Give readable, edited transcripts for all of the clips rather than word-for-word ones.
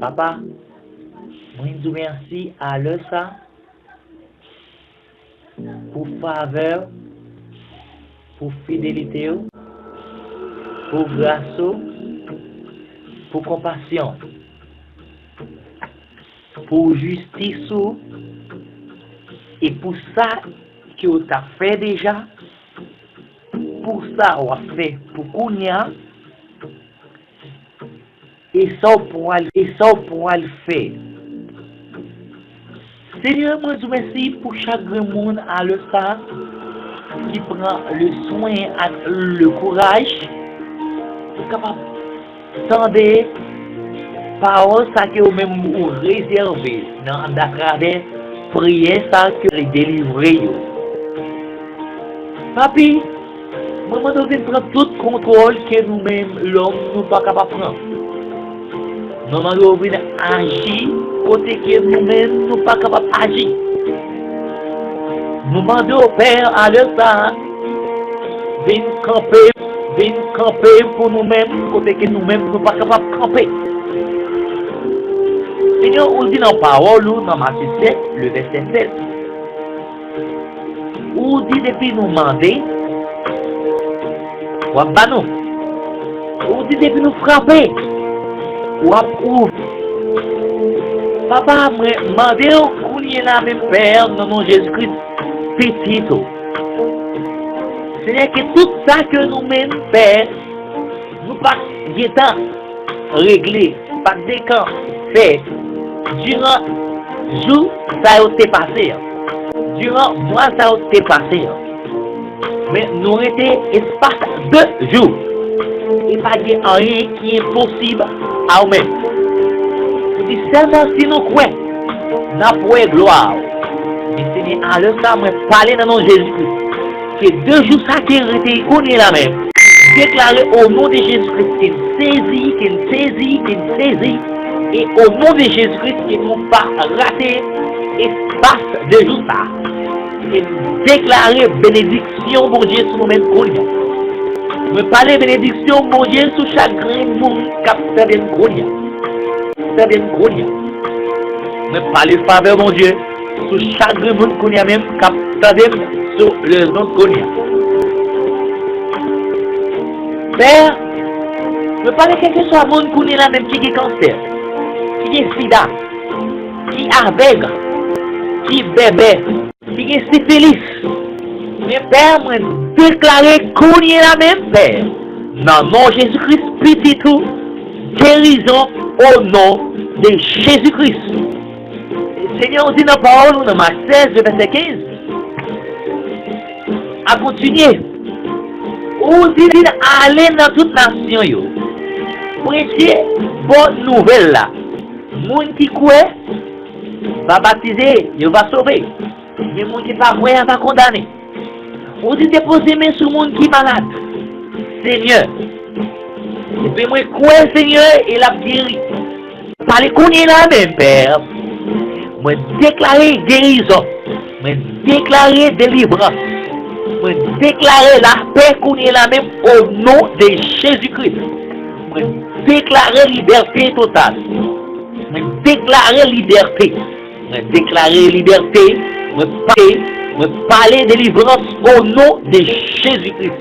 Papa, moi je vous remercie à l'heure ça pour faveur, pour fidélité, pour grâce, pour compassion, pour justice et pour ça que vous avez fait déjà, pour ça vous avez fait pour Kounia et ça pour le faire. Seigneur, moi je vous remercie pour chaque monde à le ça qui prend le soin et le courage pour capable tendre parole ça que vous-même vous réservez dans la travers prière ça que les délivrer. Papi, moi nous devons prendre tout contrôle que nous-mêmes l'homme nous pas capable de prendre. Nous devons agir côté que nous-mêmes nous pas capable d'agir. Nous demandons au Père à l'instant de camper pour nous-mêmes, côté que nous-mêmes nous pas capables de camper. Seigneur, on dit dans la parole, dans Matthieu 7, le verset 7, on dit depuis nous demander, on dit depuis nous frapper, ou approuve. Papa, moi, demandez qu'on y est la même Père, dans nom Jésus-Christ, petit. C'est-à-dire que tout ça que nous-mêmes, Père, nous pas guettant régler, pas décan fait, durant jour, ça a été passé. Durant mois, ça a été passé. Mais nous étions espace 2 jours. Et pas de rien qui est possible à nous-mêmes. Si seulement si nous croyons, nous pouvons gloire. Mais Seigneur, à l'heure ça, moi parler dans le nom de Jésus-Christ. Que 2 jours ça qui été connu la même. Déclarer au nom de Jésus-Christ qu'il saisit. Et au nom de Jésus-Christ, qu'il ne nous pas rater espace 2 jours ça. Et déclarer bénédiction, mon Dieu, sur nous-mêmes. Me parler bénédiction, mon Dieu, sur chaque grand monde qui a fait une grogne. Me parler faveur, mon Dieu, sur chaque grand monde qu'on a même qui a fait sur le nom de Konya. Père, me parler quelque chose à monde qu'on est là même qui est cancer, qui est sida, qui est aveugle, qui est bébé, qui est syphilis. Mais Père, moi déclarer qu'on est la même Père. Dans le nom de Jésus-Christ, petit tout, guérison au nom de Jésus-Christ. Seigneur, on dit dans la parole, dans Marc 16, verset 15, à continuer. On dit aller dans toute nation. Prêcher bonne nouvelle là. Moun qui croit va baptiser, il va sauver. Mais moun qui pas croire va condamner. On dit déposer main sur le monde qui est malade. Seigneur. Et puis moi croire Seigneur et la guéri. Parlez qu'on est là même Père. Moi déclarer guérison. Moi déclarer délivrance. Moi déclarer la paix qu'on est là même au nom de Jésus-Christ. Moi déclarer liberté totale. Moi déclarer liberté. Moi déclarer liberté. Moi parler de délivrance au nom de Jésus-Christ.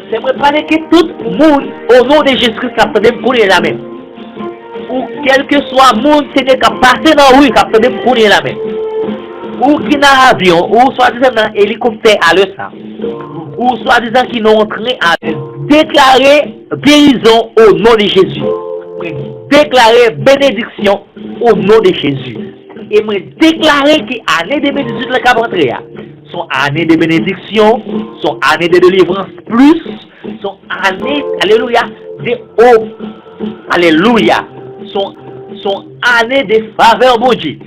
C'est moi parler que tout le monde au nom de Jésus-Christ a fait pour la même. Ou quel que soit le monde qui a passé dans la rue qui a fait pour la même. Ou qui n'a avion, ou soit-disant dans hélicoptère à l'heure ça. Ou soit-disant qui n'ont entré à déclarer guérison au nom de Jésus. Déclarer bénédiction au nom de Jésus. Et moi déclarer que l'année de bénédiction de la Cabranterie sont années de bénédiction, sont années de délivrance plus, sont années, alléluia, de haut, alléluia, sont années de faveur mon Dieu,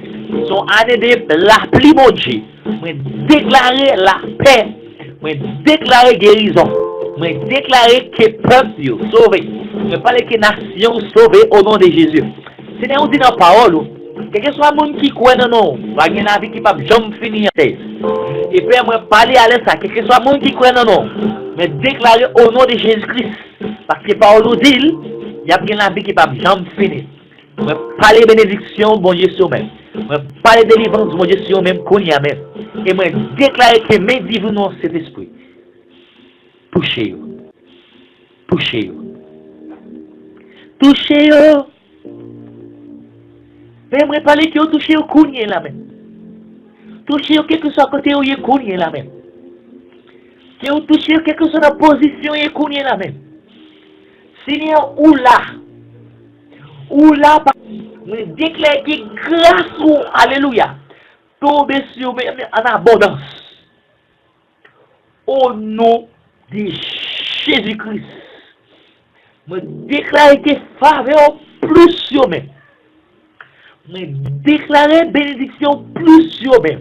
sont années de la pluie mon Dieu. Moi déclarer la paix, moi déclarer guérison, moi déclarer que peuple sauvé, moi parler que nation sauvée au nom de Jésus. Seigneur, on dit dans la parole, Quel que soit le monde qui croit dans nous, il va y avoir une vie qui ne va jamais finir. Et puis, moi, parler à l'aise, quel que soit le monde qui croit dans nous, mais déclarer au nom de Jésus-Christ. Parce que par nous dit, il y a une vie qui ne va jamais finir. Moi, parler bénédiction, bon Dieu, sur même. Moi, parler délivrance, bon Dieu, sur même, qu'on y a même. Et moi, déclarer que mes divins dans cet esprit. Touchez-vous. Touchez-vous. Touchez-vous. Mais moi, parler que vous touchez-vous, qu'on y est là même. Touchez-vous, quel que soit côté où il y a qu'on y est là même. Que vous touchez-vous, quelle que soit la position où il y a qu'on y est là même. Seigneur, ou là, je déclare que grâce ou, alléluia, tombe sur moi en abondance. Au nom de Jésus-Christ. Je déclare que faveur plus sur moi. Je déclare bénédiction plus sur moi.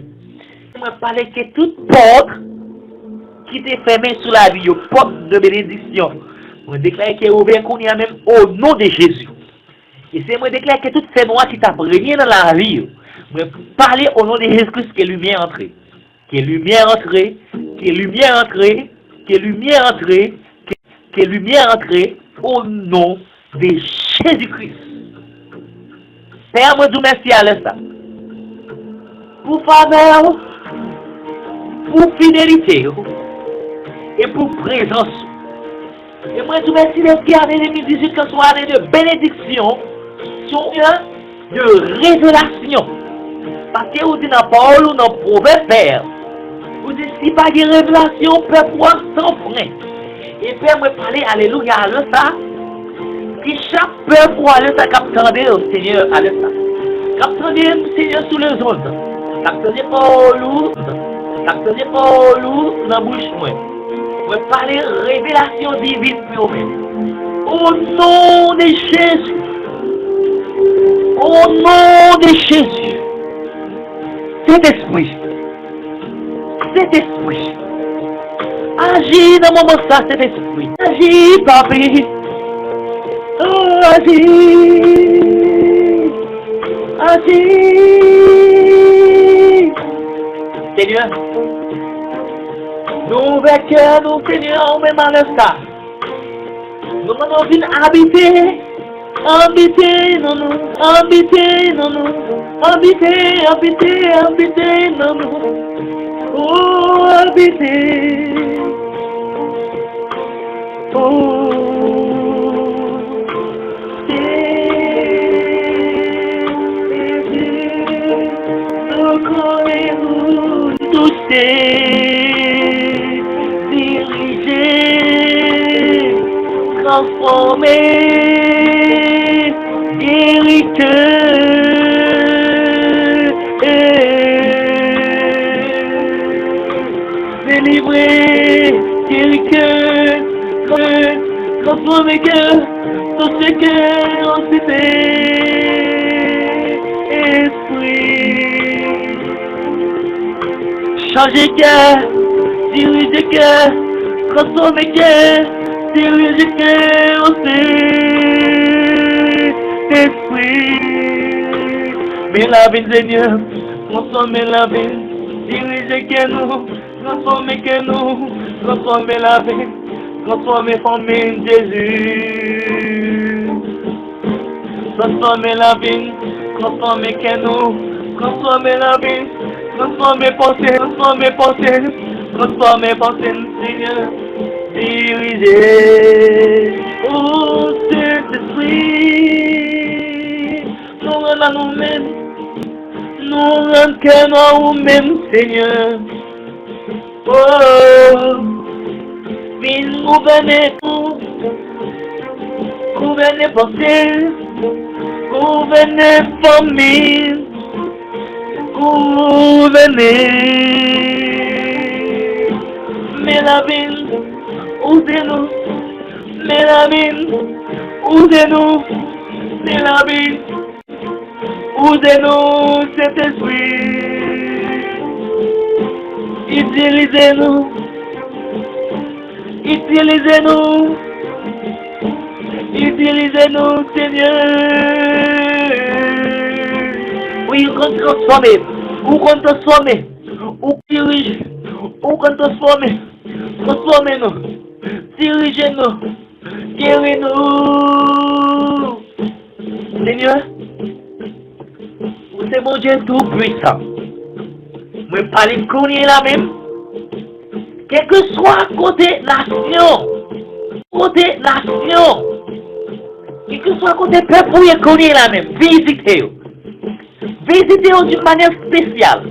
Je parle que toute porte qui t'est fermée sur la vie, porte de bénédiction. Je déclare qu'elle est ouverte qu'on y a même au nom de Jésus. Et c'est moi déclare que tout fait noir qui t'a régné dans la vie. Je parler au nom de Jésus-Christ que lumière entrée. Que lumière entrée, que lumière entrée, que lumière entrée, que lumière entrée au nom de Jésus-Christ. Père, moi je merci à l'instant. Pour faveur, pour fidélité et pour présence. Et moi je merci d'être année 2018 que soit année de bénédiction. De révélation. Parce que vous dites dans la parole ou dans le proverbe, Père, vous dites si pas de révélation, peut voir sans frein. Et Père, moi parler, alléluia, à ça. Que chaque peuple pour aller ça, capter au Seigneur, à ça. Capter le Seigneur sous les ondes. Capter Paul, capter Paul dans la bouche. Moi parler révélation divine pour vous. Au nom de Jésus. Au nom de Jésus, cet esprit, agis dans mon moment ça, cet esprit, agis, papi, oh, agis, Seigneur, nous vainqueurs, nous Seigneur, même à l'instant, nous venons habiter. Habiter non nous, habiter non nous, habiter, habiter, habiter non nous, oh habiter, oh nous connaissons tous diriger, transformer. Délivrer, transformer cœur, dans ce cœur en cité, esprit. Changer cœur, diriger cœur, transformer cœur, diriger cœur en esprit. Mais la vie, Seigneur, transformer la vie, diriger cœur nous. Transformer que nous, transformer la vie, transformer famille Jésus. Transformer la vie, transformer que nous, transformer la vie, transformer pensée, transformer pensée, Seigneur, diriger. Oh, Saint-Esprit, nous rendons à nous-mêmes, nous rendons que nous-mêmes, Seigneur. Oh, viens gouverner pensée, gouverner famille, gouverner. Mais la vie, usez-nous, mais la vie, usez-nous, mais la vie, usez-nous cet esprit. Utilisez-nous, utilisez-nous, utilisez-nous, Seigneur. oui, ou qu'on transforme, ou qu'on transforme, ou dirige, ou qu'on transforme, transforme-nous, dirige-nous, guéris-nous. Seigneur, vous c'est mon Dieu tout puissant. Moi, parle qu'on est là même, quel que soit côté nation, quel que soit côté peuple, vous est qu'on est là même, visitez-vous. Visitez-vous d'une manière spéciale.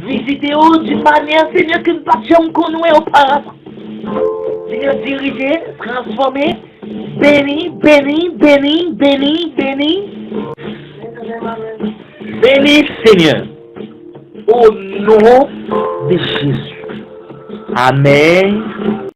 Visitez-vous d'une manière, Seigneur, que nous ne passions qu'on nous auparavant. Seigneur, dirigez, transformez, bénis, bénis, bénis, bénis, bénis. Bénis, Seigneur, au nom de Jésus. Amen.